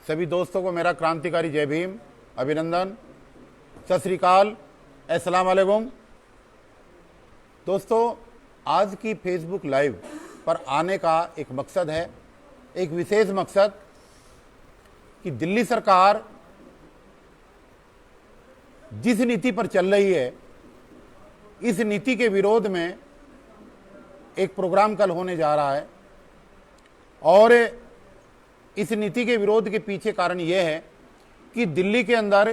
सभी दोस्तों को मेरा क्रांतिकारी जय भीम, अभिनंदन, सत श्री अकाल, अस्सलाम वालेकुम। दोस्तों, आज की फेसबुक लाइव पर आने का एक मकसद है, एक विशेष मकसद कि दिल्ली सरकार जिस नीति पर चल रही है, इस नीति के विरोध में एक प्रोग्राम कल होने जा रहा है। और इस नीति के विरोध के पीछे कारण यह है कि दिल्ली के अंदर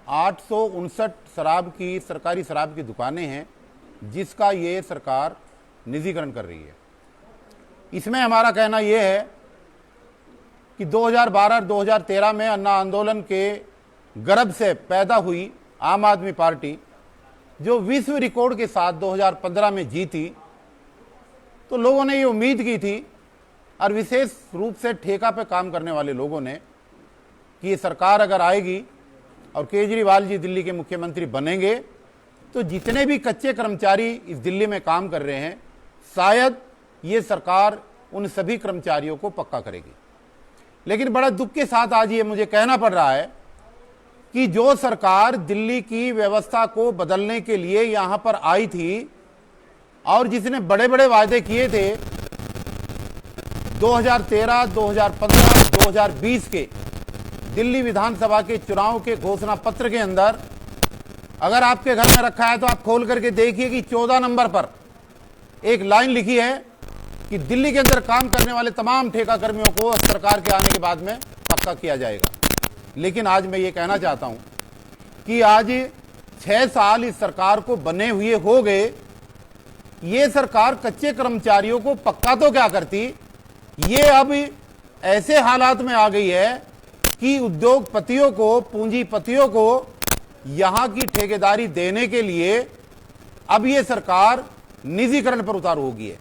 859 सरकारी शराब की दुकानें हैं, जिसका ये सरकार निजीकरण कर रही है। इसमें हमारा कहना यह है कि 2012 और 2013 में अन्ना आंदोलन के गर्भ से पैदा हुई आम आदमी पार्टी जो विश्व रिकॉर्ड के साथ 2015 में जीती, तो लोगों ने ये उम्मीद की थी, और विशेष रूप से ठेका पे काम करने वाले लोगों ने, कि ये सरकार अगर आएगी और केजरीवाल जी दिल्ली के मुख्यमंत्री बनेंगे तो जितने भी कच्चे कर्मचारी इस दिल्ली में काम कर रहे हैं, शायद ये सरकार उन सभी कर्मचारियों को पक्का करेगी। लेकिन बड़ा दुख के साथ आज ये मुझे कहना पड़ रहा है कि जो सरकार दिल्ली की व्यवस्था को बदलने के लिए यहां पर आई थी और जिसने बड़े बड़े वायदे किए थे 2013, 2015, 2020 के दिल्ली विधानसभा के चुनाव के घोषणा पत्र के अंदर, अगर आपके घर में रखा है तो आप खोल करके देखिए कि 14 नंबर पर एक लाइन लिखी है कि दिल्ली के अंदर काम करने वाले तमाम ठेका कर्मियों को सरकार के आने के बाद में पक्का किया जाएगा। लेकिन आज मैं ये कहना चाहता हूं कि आज 6 साल इस सरकार को बने हुए हो गए, ये सरकार कच्चे कर्मचारियों को पक्का तो क्या करती, ये अब ऐसे हालात में आ गई है कि उद्योगपतियों को, पूंजीपतियों को यहां की ठेकेदारी देने के लिए अब ये सरकार निजीकरण पर उतारू होगी है।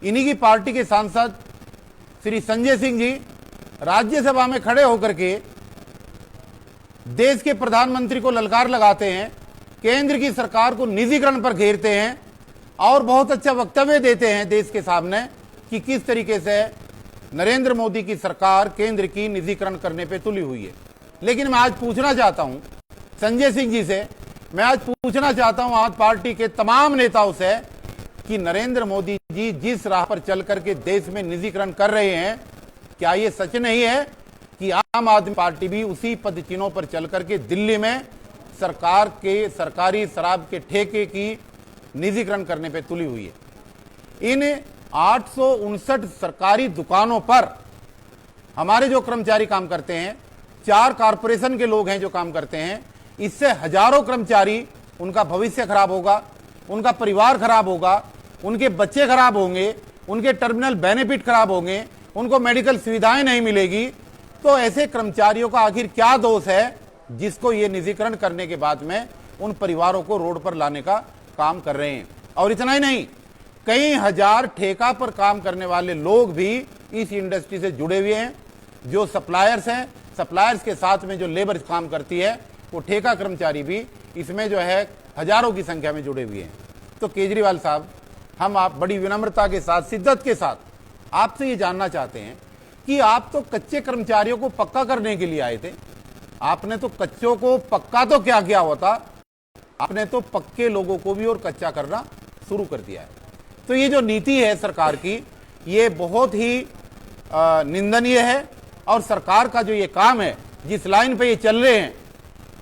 इन्हीं की पार्टी के सांसद श्री संजय सिंह जी राज्यसभा में खड़े होकर के देश के प्रधानमंत्री को ललकार लगाते हैं, केंद्र की सरकार को निजीकरण पर घेरते हैं और बहुत अच्छा वक्तव्य देते हैं देश के सामने कि किस तरीके से नरेंद्र मोदी की सरकार केंद्र की निजीकरण करने पे तुली हुई है। लेकिन मैं आज पूछना चाहता हूं संजय सिंह जी से, मैं आज पूछना चाहता हूं आज पार्टी के तमाम नेताओं से कि नरेंद्र मोदी जी जिस राह पर चल करके देश में निजीकरण कर रहे हैं, क्या ये सच नहीं है कि आम आदमी पार्टी भी उसी पदचिन्हों पर चल करके दिल्ली में सरकार के सरकारी शराब के ठेके की निजीकरण करने पे तुली हुई है। इन 859 सरकारी दुकानों पर हमारे जो कर्मचारी काम करते हैं, 4 कारपोरेशन के लोग हैं जो काम करते हैं, इससे हजारों कर्मचारी, उनका भविष्य खराब होगा, उनका परिवार खराब होगा, उनके बच्चे खराब होंगे, उनके टर्मिनल बेनिफिट खराब होंगे, उनको मेडिकल सुविधाएं नहीं मिलेगी। तो ऐसे कर्मचारियों का आखिर क्या दोष है जिसको ये निजीकरण करने के बाद में उन परिवारों को रोड पर लाने का काम कर रहे हैं। और इतना ही नहीं, कई हजार ठेका पर काम करने वाले लोग भी इस इंडस्ट्री से जुड़े हुए हैं। जो सप्लायर्स हैं, सप्लायर्स के साथ में जो लेबर काम करती है, वो ठेका कर्मचारी भी इसमें जो है हजारों की संख्या में जुड़े हुए हैं। तो केजरीवाल साहब, हम आप बड़ी विनम्रता के साथ, शिद्दत के साथ आपसे ये जानना चाहते हैं कि आप तो कच्चे कर्मचारियों को पक्का करने के लिए आए थे, आपने तो कच्चों को पक्का तो क्या किया होता, आपने तो पक्के लोगों को भी और कच्चा करना शुरू कर दिया है। तो ये जो नीति है सरकार की, ये बहुत ही निंदनीय है। और सरकार का जो ये काम है, जिस लाइन पे ये चल रहे हैं,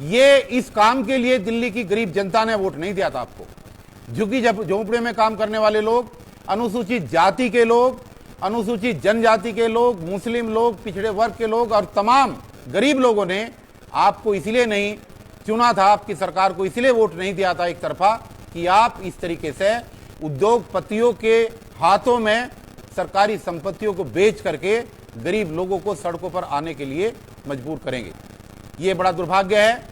ये इस काम के लिए दिल्ली की गरीब जनता ने वोट नहीं दिया था आपको। झुग्गी झोंपड़े में काम करने वाले लोग, अनुसूचित जाति के लोग, अनुसूचित जनजाति के लोग, मुस्लिम लोग, पिछड़े वर्ग के लोग और तमाम गरीब लोगों ने आपको इसलिए नहीं चुना था, आपकी सरकार को इसलिए वोट नहीं दिया था एक तरफा कि आप इस तरीके से उद्योगपतियों के हाथों में सरकारी संपत्तियों को बेच करके गरीब लोगों को सड़कों पर आने के लिए मजबूर करेंगे। ये बड़ा दुर्भाग्य है।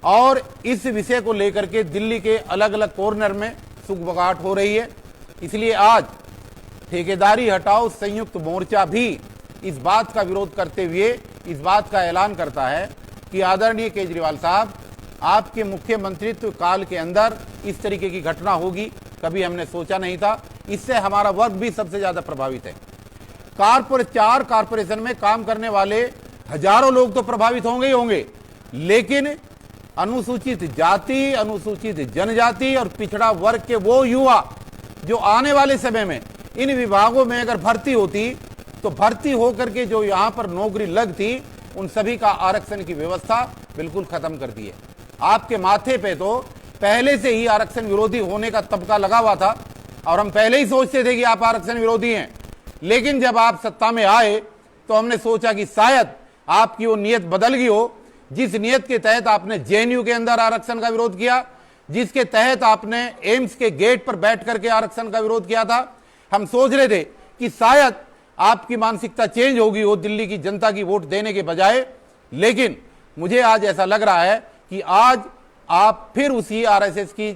और इस विषय को लेकर के दिल्ली के अलग अलग कॉर्नर में सुगबगाहट हो रही है। इसलिए आज ठेकेदारी हटाओ संयुक्त मोर्चा भी इस बात का विरोध करते हुए इस बात का ऐलान करता है कि आदरणीय केजरीवाल साहब, आपके मुख्यमंत्रित्व काल के अंदर इस तरीके की घटना होगी कभी हमने सोचा नहीं था। इससे हमारा वर्ग भी सबसे ज्यादा प्रभावित है। 4 कारपोरेशन में काम करने वाले हजारों लोग तो प्रभावित होंगे ही होंगे, लेकिन अनुसूचित जाति, अनुसूचित जनजाति और पिछड़ा वर्ग के वो युवा जो आने वाले समय में इन विभागों में अगर भर्ती होती तो भर्ती होकर के जो यहां पर नौकरी लगती, उन सभी का आरक्षण की व्यवस्था बिल्कुल खत्म कर दी है। आपके माथे पे तो पहले से ही आरक्षण विरोधी होने का तबका लगा हुआ था और हम पहले ही सोचते थे कि आप आरक्षण विरोधी हैं, लेकिन जब आप सत्ता में आए तो हमने सोचा कि शायद आपकी वो नियत बदल गई हो, जिस नियत के तहत आपने जेएनयू के अंदर आरक्षण का विरोध किया, जिसके तहत आपने एम्स के गेट पर बैठ करके आरक्षण का विरोध किया था। हम सोच रहे थे कि शायद आपकी मानसिकता चेंज होगी हो दिल्ली की जनता की वोट देने के बजाय, लेकिन मुझे आज ऐसा लग रहा है कि आज आप फिर उसी आरएसएस की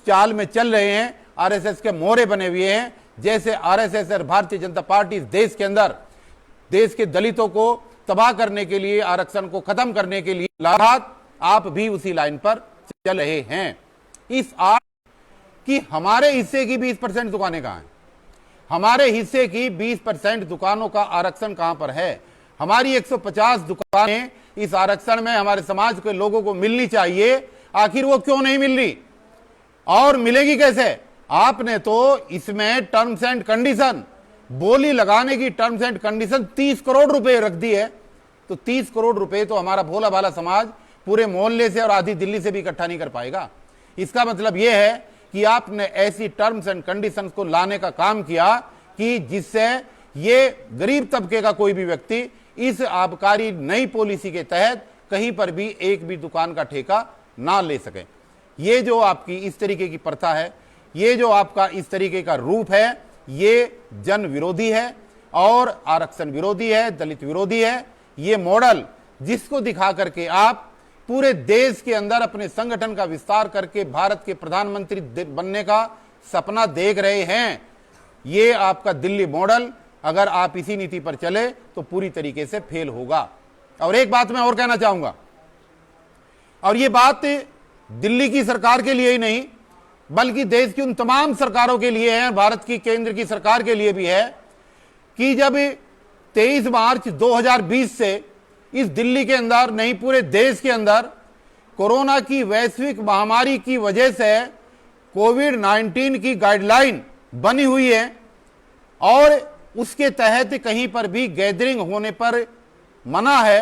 चाल में चल रहे हैं, आरएसएस के मोहरे बने हुए हैं। जैसे आरएसएस और भारतीय जनता पार्टी इस देश के अंदर देश के दलितों को तबाह करने के लिए, आरक्षण को खत्म करने के लिए लगातार, आप भी उसी लाइन पर चल रहे हैं। इस आड़ कि हमारे हिस्से की 20% दुकानें कहां हैं, हमारे हिस्से की 20% दुकानों का आरक्षण कहां पर है। हमारी 150 दुकानें इस आरक्षण में हमारे समाज के लोगों को मिलनी चाहिए, आखिर वो क्यों नहीं मिल रही और मिलेगी कैसे? आपने तो इसमें टर्म्स एंड कंडीशन, बोली लगाने की टर्म्स एंड कंडीशन 30 करोड़ रुपए रख दी है। तो 30 करोड़ रुपए तो हमारा भोला भाला समाज पूरे मोहल्ले से और आधी दिल्ली से भी इकट्ठा नहीं कर पाएगा। इसका मतलब यह है कि आपने ऐसी टर्म्स एंड कंडीशंस को लाने का काम किया कि जिससे ये गरीब तबके का कोई भी व्यक्ति इस आबकारी नई पॉलिसी के तहत कहीं पर भी एक भी दुकान का ठेका ना ले सके। ये जो आपकी इस तरीके की प्रथा है, ये जो आपका इस तरीके का रूप है, ये जन विरोधी है और आरक्षण विरोधी है, दलित विरोधी है। ये मॉडल जिसको दिखा करके आप पूरे देश के अंदर अपने संगठन का विस्तार करके भारत के प्रधानमंत्री बनने का सपना देख रहे हैं, ये आपका दिल्ली मॉडल अगर आप इसी नीति पर चले तो पूरी तरीके से फेल होगा। और एक बात मैं और कहना चाहूंगा, और ये बात दिल्ली की सरकार के लिए ही नहीं बल्कि देश की उन तमाम सरकारों के लिए है, भारत की केंद्र की सरकार के लिए भी है, कि जब 23 मार्च 2020 से इस दिल्ली के अंदर नहीं पूरे देश के अंदर कोरोना की वैश्विक महामारी की वजह से कोविड-19 की गाइडलाइन बनी हुई है और उसके तहत कहीं पर भी गैदरिंग होने पर मना है,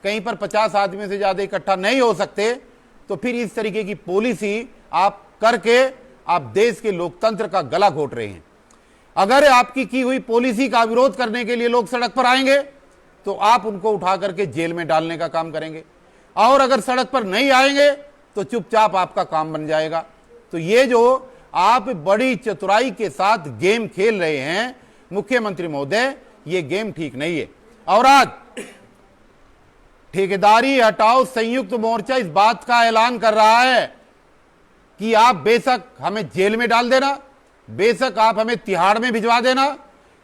कहीं पर 50 आदमी से ज्यादा इकट्ठा नहीं हो सकते, तो फिर इस तरीके की पॉलिसी आप करके आप देश के लोकतंत्र का गला घोट रहे हैं। अगर आपकी की हुई पॉलिसी का विरोध करने के लिए लोग सड़क पर आएंगे तो आप उनको उठा करके जेल में डालने का काम करेंगे, और अगर सड़क पर नहीं आएंगे तो चुपचाप आपका काम बन जाएगा। तो ये जो आप बड़ी चतुराई के साथ गेम खेल रहे हैं मुख्यमंत्री महोदय, ये गेम ठीक नहीं है। और आज ठेकेदारी हटाओ संयुक्त मोर्चा इस बात का ऐलान कर रहा है कि आप बेशक हमें जेल में डाल देना, बेशक आप हमें तिहाड़ में भिजवा देना,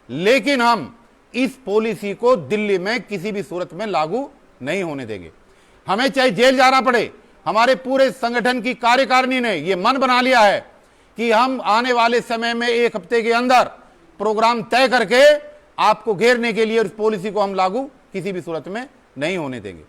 लेकिन हम इस पॉलिसी को दिल्ली में किसी भी सूरत में लागू नहीं होने देंगे। हमें चाहे जेल जाना पड़े। हमारे पूरे संगठन की कार्यकारिणी ने यह मन बना लिया है कि हम आने वाले समय में 1 हफ्ते के अंदर प्रोग्राम तय करके आपको घेरने के लिए उस पॉलिसी को हम लागू किसी भी सूरत में नहीं होने देंगे।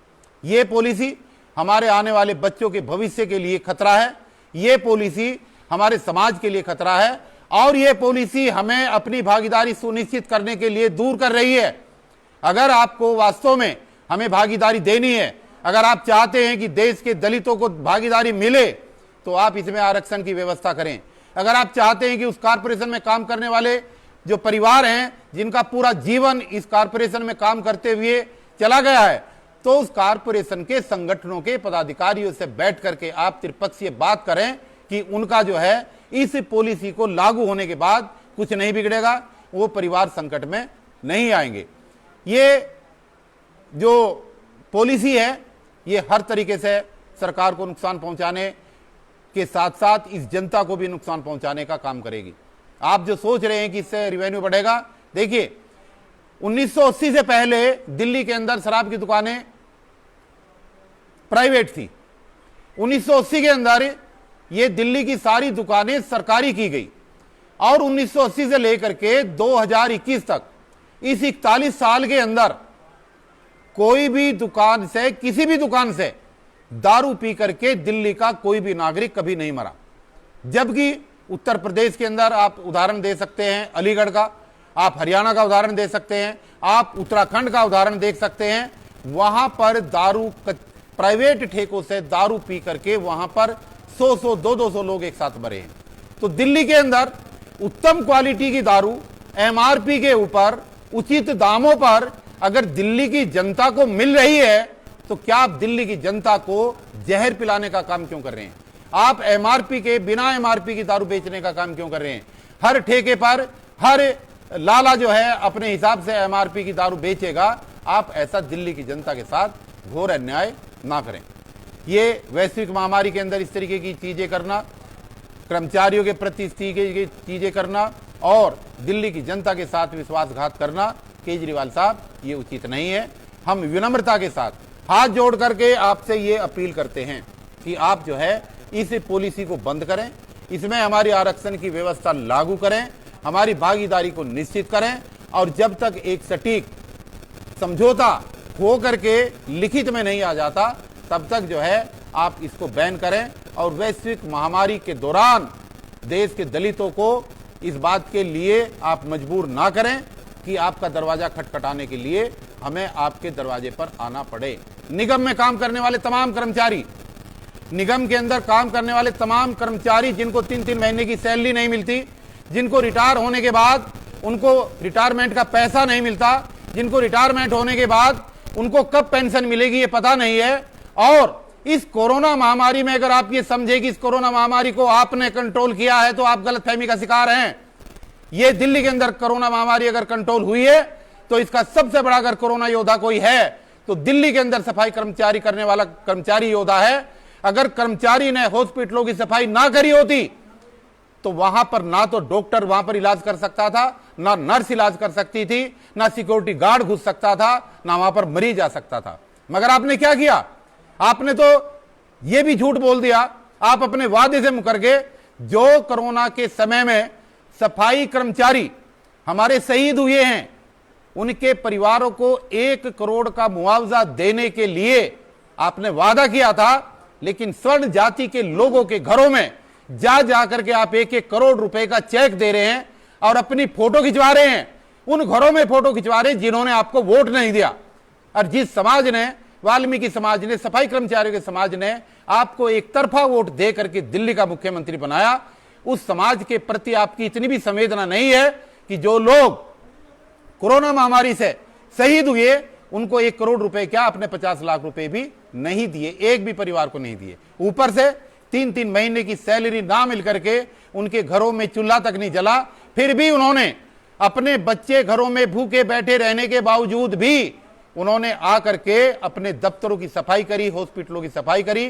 ये पॉलिसी हमारे आने वाले बच्चों के भविष्य के लिए खतरा है, ये पॉलिसी हमारे समाज के लिए खतरा है, और ये पॉलिसी हमें अपनी भागीदारी सुनिश्चित करने के लिए दूर कर रही है। अगर आपको वास्तव में हमें भागीदारी देनी है, अगर आप चाहते हैं कि देश के दलितों को भागीदारी मिले, तो आप इसमें आरक्षण की व्यवस्था करें। अगर आप चाहते हैं कि उस कारपोरेशन में काम करने वाले जो परिवार हैं जिनका पूरा जीवन इस कारपोरेशन में काम करते हुए चला गया है, तो उस कारपोरेशन के संगठनों के पदाधिकारियों से बैठ करके आप त्रिपक्षीय बात करें कि उनका जो है इस पॉलिसी को लागू होने के बाद कुछ नहीं बिगड़ेगा, वो परिवार संकट में नहीं आएंगे। ये जो पॉलिसी है ये हर तरीके से सरकार को नुकसान पहुंचाने के साथ साथ इस जनता को भी नुकसान पहुंचाने का काम करेगी। आप जो सोच रहे हैं कि इससे रेवेन्यू बढ़ेगा, देखिए 1980 से पहले दिल्ली के अंदर शराब की दुकानें प्राइवेट थी। 1980 के अंदर ये दिल्ली की सारी दुकानें सरकारी की गई, और 1980 से लेकर के 2021 तक इस 41 साल के अंदर कोई भी दुकान से, किसी भी दुकान से दारू पी करके दिल्ली का कोई भी नागरिक कभी नहीं मरा। जबकि उत्तर प्रदेश के अंदर आप उदाहरण दे सकते हैं अलीगढ़ का, आप हरियाणा का उदाहरण दे सकते हैं, आप उत्तराखंड का उदाहरण देख सकते हैं। वहां पर दारू प्राइवेट ठेकों से दारू पी करके वहां पर 100-100, 200-200 लोग एक साथ मरे हैं। तो दिल्ली के अंदर उत्तम क्वालिटी की दारू एमआरपी के ऊपर उचित दामों पर अगर दिल्ली की जनता को मिल रही है, तो क्या आप दिल्ली की जनता को जहर पिलाने का काम क्यों कर रहे हैं? आप एमआरपी के बिना एमआरपी की दारू बेचने का काम क्यों कर रहे हैं? हर ठेके पर हर लाला जो है अपने हिसाब से एमआरपी की दारू बेचेगा। आप ऐसा दिल्ली की जनता के साथ घोर अन्याय ना करें। ये वैश्विक महामारी के अंदर इस तरीके की चीजें करना, कर्मचारियों के प्रति इस तरीके की चीजें करना और दिल्ली की जनता के साथ विश्वासघात करना, केजरीवाल साहब, ये उचित नहीं है। हम विनम्रता के साथ हाथ जोड़ करके आपसे ये अपील करते हैं कि आप जो है इस पॉलिसी को बंद करें, इसमें हमारी आरक्षण की व्यवस्था लागू करें, हमारी भागीदारी को निश्चित करें और जब तक एक सटीक समझौता हो करके लिखित में नहीं आ जाता तब तक जो है आप इसको बैन करें। और वैश्विक महामारी के दौरान देश के दलितों को इस बात के लिए आप मजबूर ना करें कि आपका दरवाजा खटखटाने के लिए हमें आपके दरवाजे पर आना पड़े। निगम में काम करने वाले तमाम कर्मचारी, निगम के अंदर काम करने वाले तमाम कर्मचारी जिनको 3-3 महीने की सैलरी नहीं मिलती, जिनको रिटायर होने के बाद उनको रिटायरमेंट का पैसा नहीं मिलता, जिनको रिटायरमेंट होने के बाद उनको कब पेंशन मिलेगी ये पता नहीं है। और इस कोरोना महामारी में अगर आप ये समझे कि इस कोरोना महामारी को आपने कंट्रोल किया है तो आप गलतफहमी का शिकार हैं। ये दिल्ली के अंदर कोरोना महामारी अगर कंट्रोल हुई है तो इसका सबसे बड़ा अगर कोरोना योद्धा कोई है तो दिल्ली के अंदर सफाई कर्मचारी करने वाला कर्मचारी योद्धा है। अगर कर्मचारी ने हॉस्पिटलों की सफाई ना करी होती तो वहां पर ना तो डॉक्टर वहां पर इलाज कर सकता था, ना नर्स इलाज कर सकती थी, ना सिक्योरिटी गार्ड घुस सकता था, ना वहां पर मरीज आ सकता था। मगर आपने क्या किया? आपने तो यह भी झूठ बोल दिया, आप अपने वादे से मुकर गए। जो कोरोना के समय में सफाई कर्मचारी हमारे शहीद हुए हैं उनके परिवारों को 1 करोड़ का मुआवजा देने के लिए आपने वादा किया था, लेकिन स्वर्ण जाति के लोगों के घरों में जा करके आप 1-1 करोड़ रुपए का चेक दे रहे हैं और अपनी फोटो खिंचवा रहे हैं। उन घरों में फोटो खिंचवा रहे हैं जिन्होंने आपको वोट नहीं दिया। और जिस समाज ने, वाल्मीकि समाज ने, सफाई कर्मचारियों के समाज ने आपको एक तरफा वोट दे करके दिल्ली का मुख्यमंत्री बनाया, उस समाज के प्रति आपकी इतनी भी संवेदना नहीं है कि जो लोग कोरोना महामारी से शहीद हुए उनको 1 करोड़ रुपए क्या, अपने 50 लाख रुपए भी नहीं दिए, एक भी परिवार को नहीं दिए। ऊपर से 3-3 महीने की सैलरी ना मिल करके उनके घरों में चूल्हा तक नहीं जला, फिर भी उन्होंने अपने बच्चे घरों में भूखे बैठे रहने के बावजूद भी उन्होंने आकर के अपने दफ्तरों की सफाई करी, हॉस्पिटलों की सफाई करी।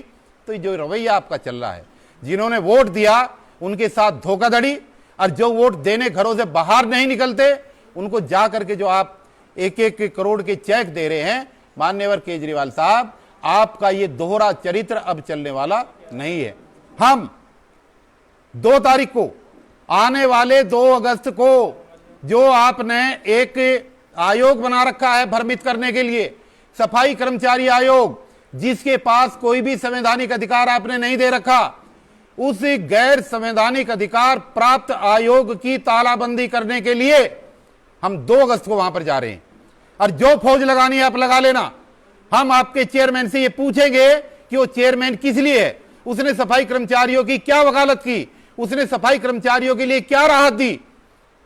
तो जो रवैया आपका चल रहा है, जिन्होंने वोट दिया उनके साथ धोखाधड़ी, और जो वोट देने घरों से बाहर नहीं निकलते उनको जा करके जो आप 1-1 करोड़ के चेक दे रहे हैं, माननीय केजरीवाल साहब, आपका ये दोहरा चरित्र अब चलने वाला नहीं है। हम 2 तारीख को, आने वाले 2 अगस्त को, जो आपने एक आयोग बना रखा है भ्रमित करने के लिए, सफाई कर्मचारी आयोग, जिसके पास कोई भी संवैधानिक अधिकार आपने नहीं दे रखा, उस गैर संवैधानिक अधिकार प्राप्त आयोग की तालाबंदी करने के लिए हम 2 अगस्त को वहां पर जा रहे हैं। और जो फौज लगानी है आप लगा लेना। हम आपके चेयरमैन से ये पूछेंगे कि वो चेयरमैन किस लिए है, उसने सफाई कर्मचारियों की क्या वकालत की, उसने सफाई कर्मचारियों के लिए क्या राहत दी,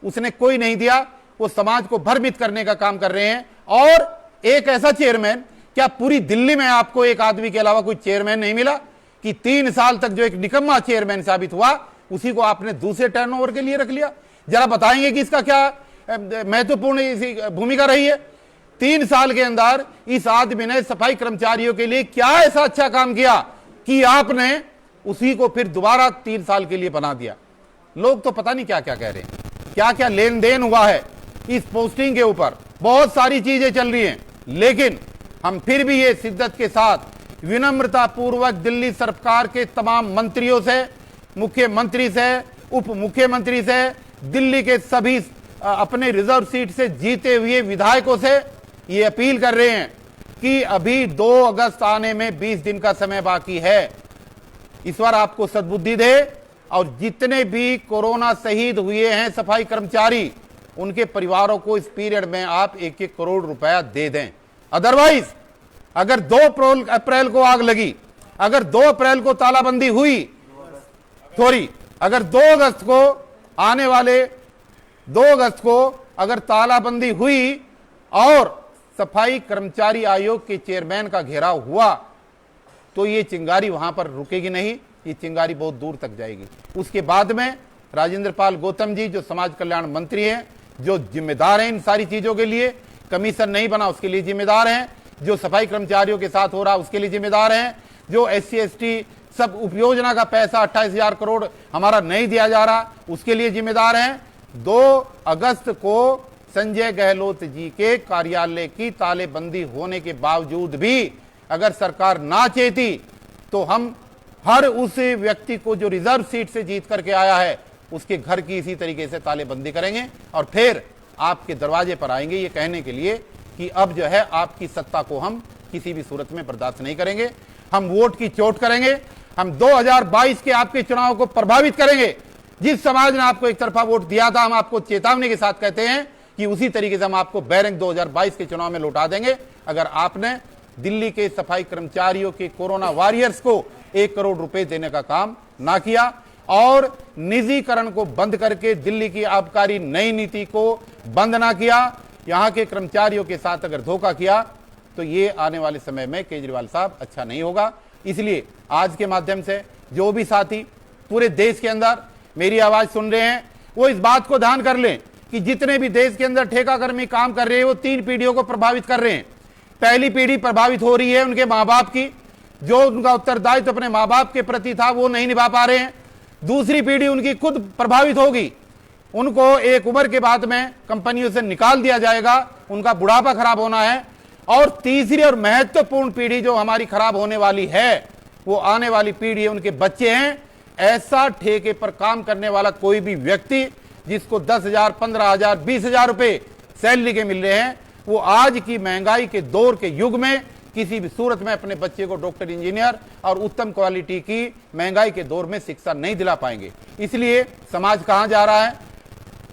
उसने कोई नहीं दिया। वो समाज को भ्रमित करने का काम कर रहे हैं। और एक ऐसा चेयरमैन, क्या पूरी दिल्ली में आपको एक आदमी के अलावा कोई चेयरमैन नहीं मिला कि 3 साल तक जो एक निकम्मा चेयरमैन साबित हुआ उसी को आपने दूसरे टर्नओवर के लिए रख लिया? जरा बताएंगे कि इसका क्या महत्वपूर्ण भूमिका रही है? 3 साल के अंदर इस आदमी ने सफाई कर्मचारियों के लिए क्या ऐसा अच्छा काम किया कि आपने उसी को फिर दोबारा 3 साल के लिए बना दिया? लोग तो पता नहीं क्या क्या कह रहे हैं, क्या क्या लेन देन हुआ है इस पोस्टिंग के ऊपर, बहुत सारी चीजें चल रही हैं। लेकिन हम फिर भी ये शिद्दत के साथ विनम्रता पूर्वक दिल्ली सरकार के तमाम मंत्रियों से, मुख्यमंत्री से, उप मुख्यमंत्री से, दिल्ली के सभी अपने रिजर्व सीट से जीते हुए विधायकों से ये अपील कर रहे हैं कि अभी 2 अगस्त आने में 20 दिन का समय बाकी है। इस बार आपको सद्बुद्धि दे और जितने भी कोरोना शहीद हुए हैं सफाई कर्मचारी, उनके परिवारों को इस पीरियड में आप 1-1 करोड़ रुपया दे दें। अदरवाइज अगर 2 अप्रैल को आग लगी, अगर 2 अप्रैल को तालाबंदी हुई, अगर 2 अगस्त को आने वाले 2 अगस्त को अगर तालाबंदी हुई और सफाई कर्मचारी आयोग के चेयरमैन का घेराव हुआ, तो ये चिंगारी वहां पर रुकेगी नहीं, ये चिंगारी बहुत दूर तक जाएगी। उसके बाद में राजेंद्र पाल गौतम जी जो समाज कल्याण मंत्री हैं, जो जिम्मेदार हैं इन सारी चीजों के लिए, कमीशन नहीं बना उसके लिए जिम्मेदार हैं, जो सफाई कर्मचारियों के साथ हो रहा उसके लिए जिम्मेदार हैं, जो SC ST सब उपयोजना का पैसा 28,000 करोड़ हमारा नहीं दिया जा रहा उसके लिए जिम्मेदार हैं। 2 अगस्त को संजय गहलोत जी के कार्यालय की तालेबंदी होने के बावजूद भी अगर सरकार ना चेती तो हम हर उस व्यक्ति को जो रिजर्व सीट से जीत करके आया है उसके घर की इसी तरीके से तालेबंदी करेंगे और फिर आपके दरवाजे पर आएंगे ये कहने के लिए कि अब जो है आपकी सत्ता को हम किसी भी सूरत में बर्दाश्त नहीं करेंगे, हम वोट की चोट करेंगे, हम 2022 के आपके चुनाव को प्रभावित करेंगे। जिस समाज ने आपको एक तरफा वोट दिया था, हम आपको चेतावनी के साथ कहते हैं कि उसी तरीके से हम आपको बैरंग 2022 के चुनाव में लौटा देंगे अगर आपने दिल्ली के सफाई कर्मचारियों के कोरोना वॉरियर्स को 1 करोड़ रुपए देने का काम ना किया और निजीकरण को बंद करके दिल्ली की आबकारी नई नीति को बंद ना किया, यहां के कर्मचारियों के साथ अगर धोखा किया तो ये आने वाले समय में केजरीवाल साहब अच्छा नहीं होगा। इसलिए आज के माध्यम से जो भी साथी पूरे देश के अंदर मेरी आवाज सुन रहे हैं वो इस बात को ध्यान कर लें कि जितने भी देश के अंदर ठेकाकर्मी काम कर रहे हैं वो 3 पीढ़ियों को प्रभावित कर रहे हैं। पहली पीढ़ी प्रभावित हो रही है उनके माँ बाप की, जो उनका उत्तरदायित्व अपने माँ बाप के प्रति था वो नहीं निभा पा रहे हैं। दूसरी पीढ़ी उनकी खुद प्रभावित होगी, उनको एक उम्र के बाद में कंपनियों से निकाल दिया जाएगा, उनका बुढ़ापा खराब होना है। और तीसरी और महत्वपूर्ण पीढ़ी जो हमारी खराब होने वाली है वो आने वाली पीढ़ी है, उनके बच्चे हैं। ऐसा ठेके पर काम करने वाला कोई भी व्यक्ति जिसको 10,000, 15,000, 20,000 रुपए सैलरी के मिल रहे हैं, वो आज की महंगाई के दौर के युग में किसी भी सूरत में अपने बच्चे को डॉक्टर, इंजीनियर और उत्तम क्वालिटी की महंगाई के दौर में शिक्षा नहीं दिला पाएंगे। इसलिए समाज कहां जा रहा है,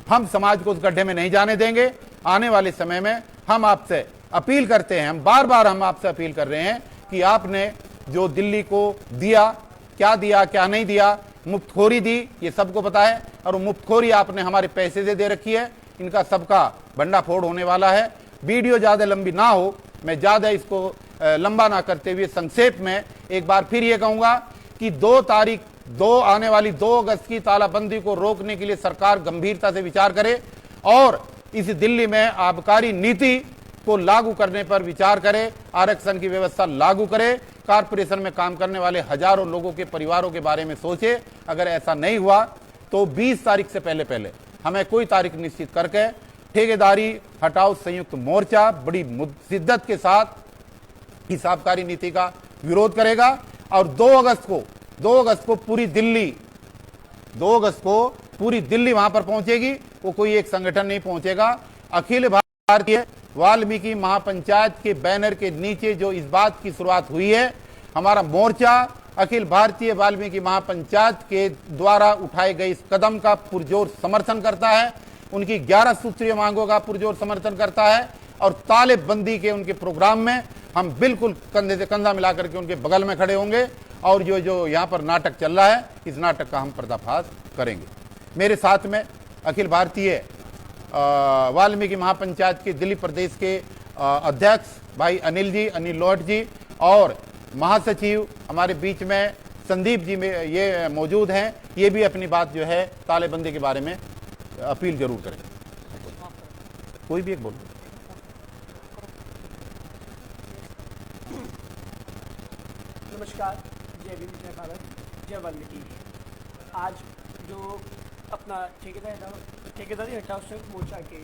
हम समाज को उस गड्ढे में नहीं जाने देंगे। आने वाले समय में हम आपसे अपील करते हैं, हम बार बार हम आपसे अपील कर रहे हैं कि आपने जो दिल्ली को दिया क्या नहीं दिया, मुफ्तखोरी दी ये सबको पता है और वो मुफ्तखोरी आपने हमारे पैसे से दे रखी है, इनका सबका भंडाफोड़ होने वाला है। वीडियो ज्यादा लंबी ना हो, मैं ज्यादा इसको लंबा ना करते हुए संक्षेप में एक बार फिर ये कहूंगा कि 2 आने वाली 2 अगस्त की तालाबंदी को रोकने के लिए सरकार गंभीरता से विचार करे और इस दिल्ली में आबकारी नीति को लागू करने पर विचार करे, आरक्षण की व्यवस्था लागू करे, कारपोरेशन में काम करने वाले हजारों लोगों के परिवारों के बारे में सोचे। अगर ऐसा नहीं हुआ तो 20 तारीख से पहले हमें कोई तारीख निश्चित करके ठेकेदारी हटाओ संयुक्त मोर्चा बड़ी शिद्दत के साथ इस आबकारी नीति का विरोध करेगा और 2 अगस्त को पूरी दिल्ली वहां पर पहुंचेगी। वो कोई एक संगठन नहीं पहुंचेगा, अखिल भारतीय वाल्मीकि महापंचायत के बैनर के नीचे जो इस बात की शुरुआत हुई है, हमारा मोर्चा अखिल भारतीय वाल्मीकि महापंचायत के द्वारा उठाए गए इस कदम का पुरजोर समर्थन करता है, उनकी 11 सूत्रीय मांगों का पुरजोर समर्थन करता है और तालेबंदी के उनके प्रोग्राम में हम बिल्कुल कंधे से कंधा मिलाकर के उनके बगल में खड़े होंगे और जो यहाँ पर नाटक चल रहा है इस नाटक का हम पर्दाफाश करेंगे। मेरे साथ में अखिल भारतीय वाल्मीकि महापंचायत के दिल्ली प्रदेश के अध्यक्ष भाई अनिल लोहट जी और महासचिव हमारे बीच में संदीप जी में ये मौजूद हैं, ये भी अपनी बात जो है तालेबंदी के बारे में अपील जरूर करें। कोई भी एक बोल। नमस्कार, जय भीम, जय भारत, जय वाल्मीकि। आज जो अपना ठेकेदारी हटाओ संयुक्त मोर्चा के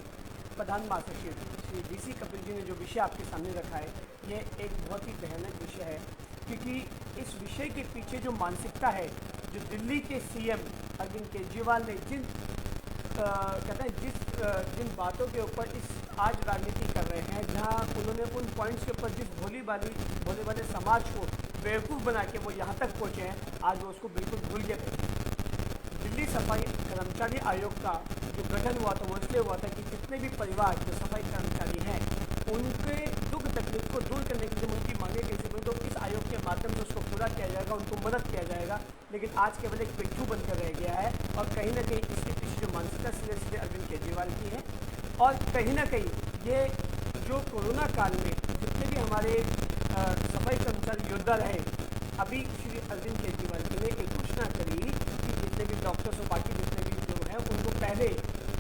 प्रधान महासचिव श्री DC कपिल जी ने जो विषय आपके सामने रखा है, ये एक बहुत ही भयानक विषय है क्योंकि इस विषय के पीछे जो मानसिकता है, जो दिल्ली के CM अरविंद केजरीवाल ने जिन कहते हैं जिन बातों के ऊपर इस आज राजनीति कर रहे हैं, जहां उन्होंने उन पॉइंट्स के ऊपर जिस भोले वाले समाज को बेवकूफ़ बना के वो यहाँ तक पहुँचे हैं, आज वो उसको बिल्कुल भूल गए। दिल्ली सफाई कर्मचारी आयोग का जो गठन हुआ था वो इसलिए हुआ था कि जितने भी परिवार जो सफाई कर्मचारी हैं उनके दुख तकलीफ को दूर करने की जो उनकी मांगे गई थी तो इस आयोग के माध्यम से उसको पूरा किया जाएगा, उनको मदद किया जाएगा। लेकिन आज केवल एक पिट्ठू बनकर रह गया है और कहीं ना कहीं इसके पीछे जो मानसिकता सीधे अरविंद केजरीवाल की है। और कहीं ना कहीं ये जो कोरोना काल में जितने भी हमारे सफाई कर्मचारी योद्धा रहे, अभी श्री अरविंद केजरीवाल जी ने एक घोषणा करी कि जितने भी डॉक्टर्स और बाकी जितने भी जो हैं उनको पहले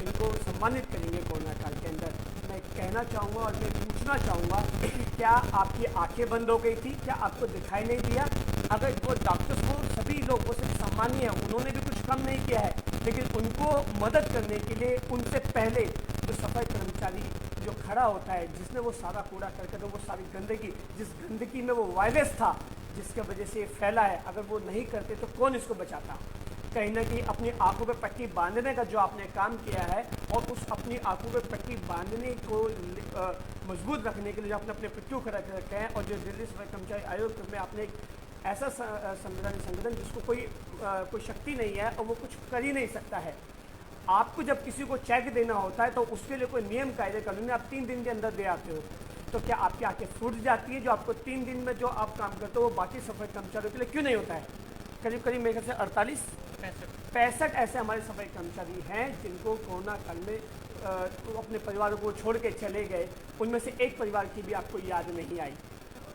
इनको सम्मानित करेंगे कोरोना काल के अंदर। मैं कहना चाहूँगा और मैं पूछना चाहूँगा कि क्या आपकी आंखें बंद हो गई थी? क्या आपको दिखाई नहीं दिया? अगर वो डॉक्टर्स को सभी लोग वो सिर्फ सम्मानीय है, उन्होंने भी कुछ कम नहीं किया है, लेकिन उनको मदद करने के लिए उनसे पहले जो सफाई कर्मचारी जो खड़ा होता है, जिसने वो सारा कूड़ा करके वो सारी गंदगी, जिस गंदगी में वो वायरस था जिसके वजह से ये फैला है, अगर वो नहीं करते तो कौन इसको बचाता? कहीं ना कहीं अपनी आंखों पे पट्टी बांधने का जो आपने काम किया है और उस अपनी आंखों पे पट्टी बांधने को मजबूत रखने के लिए जो आपने अपने पिट्ठू खड़ा कर रखे हैं और जो दिल्ली सफाई कर्मचारी आयोग में आपने एक ऐसा संगठन जिसको कोई शक्ति नहीं है और वो कुछ कर ही नहीं सकता है। आपको जब किसी को चेक देना होता है तो उसके लिए कोई नियम कायदे कानून आप 3 दिन के अंदर दे आते हो, तो क्या आपकी आंखें फूट जाती है? जो आपको 3 दिन में जो आप काम करते हो वो बाकी सफाई कर्मचारियों के लिए क्यों नहीं होता है? करीब करीब मेरे ख्याल से 65 ऐसे हमारे सफाई कर्मचारी हैं जिनको कोरोना काल में अपने परिवारों को छोड़ के चले गए, उनमें से एक परिवार की भी आपको याद नहीं आई।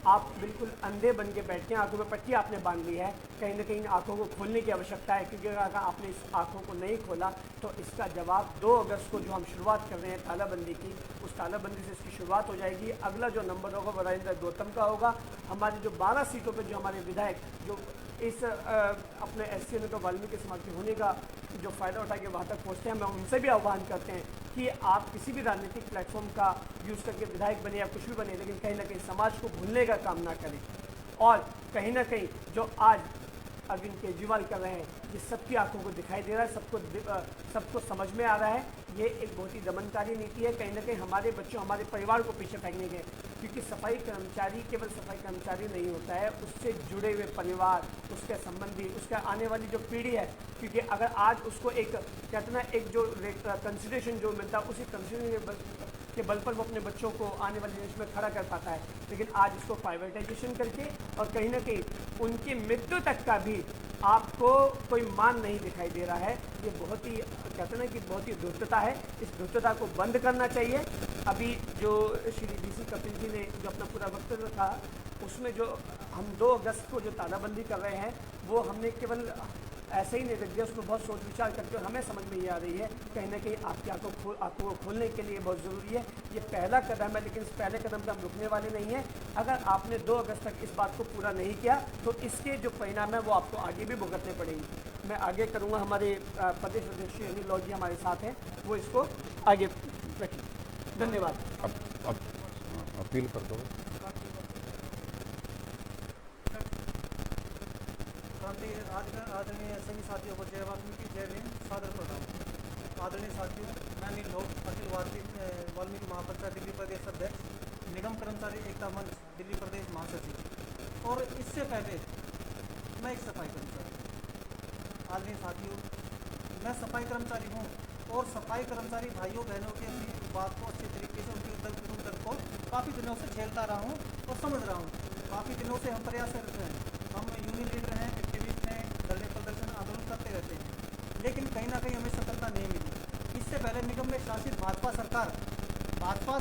आप बिल्कुल अंधे बन के बैठे हैं, आंखों में पट्टी आपने बांध ली है। कहीं ना कहीं आंखों को खोलने की आवश्यकता है, क्योंकि अगर आपने इस आंखों को नहीं खोला तो इसका जवाब 2 अगस्त को जो हम शुरुआत कर रहे हैं तालाबंदी की, उस तालाबंदी से इसकी शुरुआत हो जाएगी। अगला जो नंबर होगा वो राजेंद्र गौतम का होगा। हमारी जो 12 सीटों पर जो हमारे विधायक जो इस अपने SC तो वाल्मीकि समाज के होने का जो फ़ायदा उठा के वहाँ तक पहुँचते हैं, हम उनसे भी आह्वान करते हैं कि आप किसी भी राजनीतिक प्लेटफॉर्म का यूज़ करके विधायक बने या कुछ भी बने, लेकिन कहीं ना कहीं समाज को भूलने का काम ना करें। और कहीं ना कहीं जो आज अरविंद केजरीवाल कर रहे हैं, ये सबकी आंखों को दिखाई दे रहा है, सबको समझ में आ रहा है। ये एक बहुत ही दमनकारी नीति है, कहीं ना कहीं हमारे बच्चों हमारे परिवार को पीछे फेंकने के, क्योंकि सफाई कर्मचारी केवल सफाई कर्मचारी नहीं होता है, उससे जुड़े हुए परिवार, उसके संबंधी, उसका आने वाली जो पीढ़ी है। क्योंकि अगर आज उसको एक कहते ना एक जो कंसिडरेशन जो मिलता है, उसी कंसिडरेशन के बल पर वो अपने बच्चों को आने वाले देश में खड़ा कर पाता है, लेकिन आज इसको प्राइवेटाइजेशन करके और कहीं ना कहीं उनकी मृत्यु तक का भी आपको कोई मान नहीं दिखाई दे रहा है। ये बहुत ही कहते ना कि बहुत ही धूर्तता है, इस धूर्तता को बंद करना चाहिए। अभी जो श्री DC कपिल जी ने जो अपना पूरा वक्तव्य था, उसमें जो हम 2 अगस्त को जो तालाबंदी कर रहे हैं वो हमने केवल ऐसे ही नहीं रख दिया, उसको बहुत सोच विचार करके और हमें समझ में ये आ रही है कहीं ना कहीं आपकी आंखों को खोलने के लिए बहुत ज़रूरी है। ये पहला कदम है, लेकिन इस पहले कदम पर हम रुकने वाले नहीं हैं। अगर आपने 2 अगस्त तक इस बात को पूरा नहीं किया तो इसके जो परिणाम है वो आपको आगे भी भुगतने पड़ेंगे। मैं आगे करूँगा, हमारे प्रदेश अध्यक्ष अनिल लॉ जी हमारे साथ हैं, वो इसको आगे रखें। धन्यवाद। अब अपील कर दो। आदरणीय सभी साथियों को जय वाल्मीकि, जय भीम, सादर प्रणाम। आदरणीय साथियों, मैं अनिल लोग अखिल वाल्मीकि महापंचायत दिल्ली प्रदेश अध्यक्ष, निगम कर्मचारी एकता मंच दिल्ली प्रदेश महासचिव, और इससे पहले मैं एक सफाई कर्मचारी। आदरणीय साथियों, मैं सफाई कर्मचारी हूँ और सफाई कर्मचारी भाइयों बहनों की अपनी बात को अच्छे तरीके से उनकी उधर को काफ़ी दिनों से झेलता रहा हूँ और समझ रहा हूँ। काफ़ी दिनों से हम प्रयासरत हैं, हम यूनियन लीडर हैं, एक्टिविस्ट हैं, धरने प्रदर्शन आंदोलन करते रहते हैं, लेकिन कहीं ना कहीं हमें सफलता नहीं मिली। इससे पहले निगम में शासित भाजपा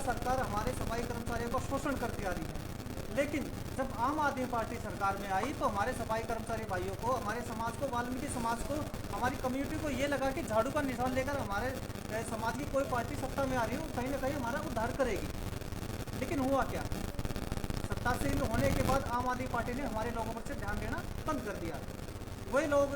सरकार हमारे सफाई कर्मचारियों का शोषण करती आ रही है। लेकिन जब आम आदमी पार्टी सरकार में आई तो हमारे सफाई कर्मचारी भाइयों को, हमारे समाज को, वाल्मीकि समाज को, हमारी कम्युनिटी को ये लगा कि झाड़ू का निशान लेकर हमारे समाज की कोई पार्टी सत्ता में आ रही हो, कहीं ना कहीं हमारा उद्धार करेगी। लेकिन हुआ क्या? सत्तासीन होने के बाद आम आदमी पार्टी ने हमारे लोगों पर से ध्यान देना बंद कर दिया। वही लोग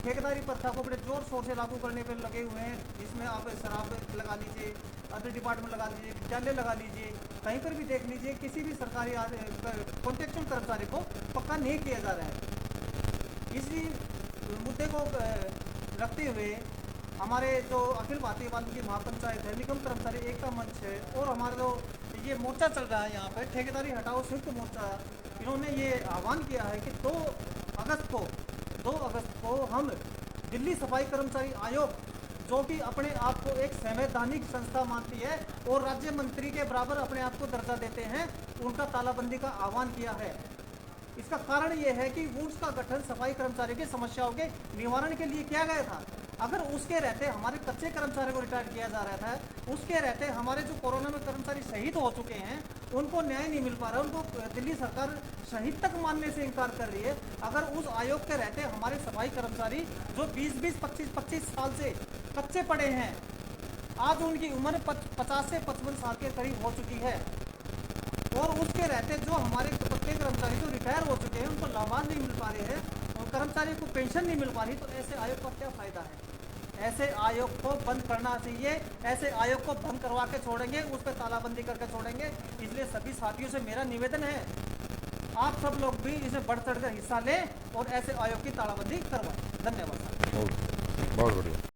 ठेकेदारी प्रथा को बड़े जोर शोर से लागू करने पर लगे हुए हैं, जिसमें आप शराब लगा लीजिए, अदर डिपार्टमेंट लगा लीजिए, विद्यालय लगा लीजिए, कहीं पर भी देख लीजिए, किसी भी सरकारी कॉन्ट्रेक्चुअल कर्मचारी को पक्का नहीं किया जा रहा है। इसी मुद्दे को रखते हुए हमारे जो अखिल भारतीय वाल्मीकि महापंचायत है, निगम कर्मचारी एकता मंच है, और हमारे जो ये मोर्चा चल रहा है यहाँ पे ठेकेदारी हटाओ संयुक्त मोर्चा, इन्होंने ये आह्वान किया है कि 2 अगस्त को हम दिल्ली सफाई कर्मचारी आयोग, जो कि अपने आप को एक संवैधानिक संस्था मानती है और राज्य मंत्री के बराबर अपने आप को दर्जा देते हैं, उनका तालाबंदी का आह्वान किया है। इसका कारण ये है कि वुड्स का गठन सफाई कर्मचारियों की समस्याओं के निवारण के लिए किया गया था। अगर उसके रहते हमारे कच्चे कर्मचारियों को रिटायर किया जा रहा था, उसके रहते हमारे जो कोरोना में कर्मचारी शहीद हो चुके हैं उनको न्याय नहीं मिल पा रहा, उनको दिल्ली सरकार शहीद तक मानने से इनकार कर रही है। अगर उस आयोग के रहते हमारे सफाई कर्मचारी जो 20-20, 25-25 साल से कच्चे पड़े हैं, आज उनकी उम्र 50 से 55 साल के करीब हो चुकी है, और उसके रहते जो हमारे पक्के कर्मचारी जो रिटायर हो चुके हैं उनको लाभांश नहीं मिल पा रहे हैं और कर्मचारियों को पेंशन नहीं मिल पा रही, तो ऐसे आयोग का क्या फायदा है? ऐसे आयोग को बंद करना चाहिए। ऐसे आयोग को भंग करवा के छोड़ेंगे, उस पर तालाबंदी करके छोड़ेंगे। इसलिए सभी साथियों से मेरा निवेदन है, आप सब लोग भी इसमें बढ़ चढ़ कर हिस्सा लें और ऐसे आयोग की तालाबंदी करवाएं। धन्यवाद। बहुत बढ़िया।